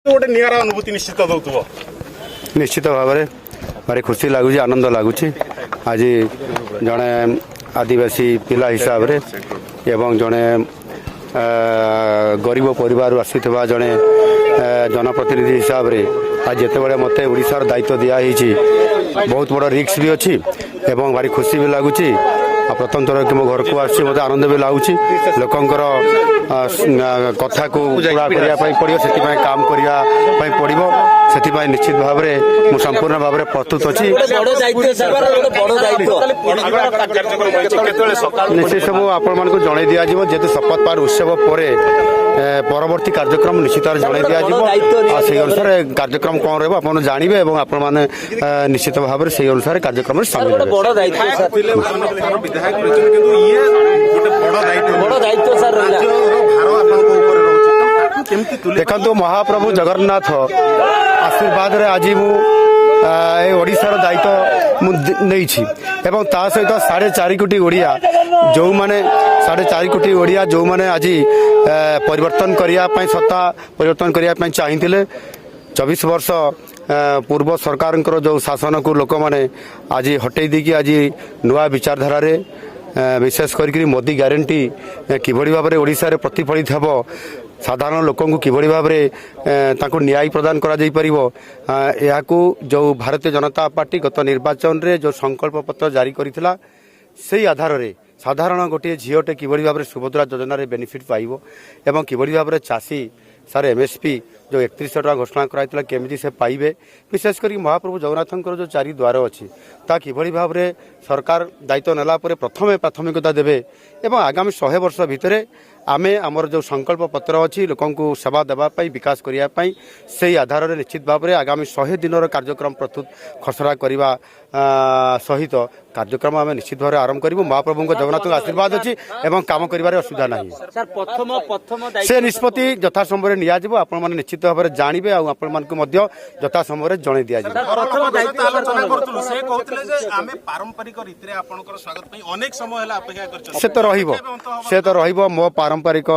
गोटे निरा अनुभूति निश्चित दौथुव निश्चित भाव में भारी खुशी लगुच आनंद लगुच आज जड़े आदिवासी पिला हिसाब रे एवं जड़े गरीब परिवार आसीथिबा जड़े जनप्रतिनिधि हिसाब रे आज जिते बड़े मत ओडिशार दायित्व दिखाई बहुत बड़ रिस्क भी अच्छी एवं भारी खुशी भी लगुच प्रथम थर कि मो घर को आसी मत आनंद भी लगुच लोकंर कथा को पूरा करने पड़ो से काम करने पड़ो से निश्चित भाव में संपूर्ण भाव में प्रस्तुत अच्छी निश्चित सब आपण मानक जन दि जाव जेहेतु शपथ पाठ उत्सव पर परवर्ती कार्यक्रम निश्चित भाव जन दि से अनुसार कार्यक्रम कौन रहा आप जानवे और आपण मैंने निश्चित भाव में से अनुसार कार्यक्रम देखो महाप्रभु जगन्नाथ आशीर्वाद रे आज ओडिशार दायित्व नहीं ता सहित 4.5 कोटी ओडिया जो माने 4.5 कोटी ओडिया जो माने आज परिवर्तन करने सत्ता परिवर्तन करने चाहिए 24 वर्ष पूर्व सरकार जो शासन को लोक मैंने आज हटई दी आज नुआ विचारधारा रे विशेष करके मोदी ग्यारंटी किभली भाव में ओडिशा रे प्रतिफलित हेब साधारण लोक किभली भाव में न्याय प्रदान करा जाई परिबो याकू जो भारतीय जनता पार्टी गत निर्वाचन रे जो संकल्प पत्र जारी करिथिला सेही आधार रे साधारण गोटे झीटे किभली भाव में सुभद्रा योजना रे बेनिफिट पाइबो एवं किभली भाव में चाषी सार एमएसपी जो 31 टका घोषणा कराइला केमिति से पाइबे विशेष करी महाप्रभु जगन्नाथंकर जो 4 द्वार अच्छी ता किभली भाव में सरकार दायित्व नेला परे प्रथम प्राथमिकता देवे एवं आगामी 100 वर्ष भितर आमे आमर जो संकल्प पत्र अच्छी लोकंकु सेवा देवाई विकास करने से आधार में निश्चित भाव में आगामी 100 दिन कार्यक्रम प्रस्तुत खसरा करने सहित कार्यक्रम आम निश्चित भाव में आरंभ करूँ महाप्रभु जगन्नाथ आशीर्वाद अच्छी एवं काम कर असुविधा ना से निष्पत्ति यथा समय निजी आपण मैंने निश्चित भाव में जानवे आपको यथा समय जन दि से तो रहिबो मो पारंपरिक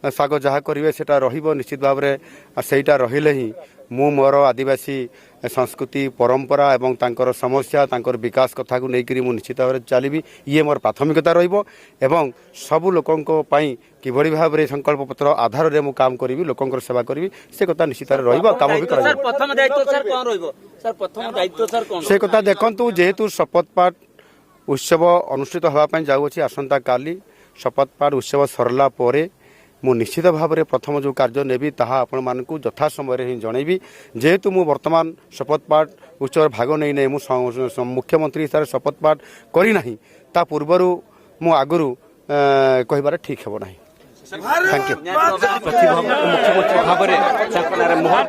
साग जहाँ करेंगे सेटा रहिबो निश्चित भाव में सेटा रहिले ही मु मोर आदिवासी संस्कृति परंपरा एवं तांकर समस्या तांकर विकास कथा को लेकर निश्चित भाव में चलिबी ये मोर प्राथमिकता रहिबो एवं सबु लोकंको पई किभली भाव में संकल्प पत्र आधार रे मु काम करिवि लोकंकर सेवा करिवि से कथा निश्चित रहिबो काम भी करबो सर प्रथम दायित्व सर कोन रहिबो सर प्रथम दायित्व सर कोन से कथा देखंतु जेहेतु शपथ पाठ उत्सव अनुष्ठित होगा पई जाउछि आसंता काली शपथ पाठ उत्सव सरला परे मु निश्चित भाव में प्रथम जो कार्य नेबी ताहा आपण मानकु यथा समय ही जनइबी जेहेतु मु वर्तमान शपथ पाठ उत्सव भाग नहीं नहीं मु मुख्यमंत्री हिसाब से शपथ पाठ करी नाही ता पूर्वरु मु आगुरु कहिबार ठीक हेबो नाही। Thank you. मुख्यमंत्री भाव में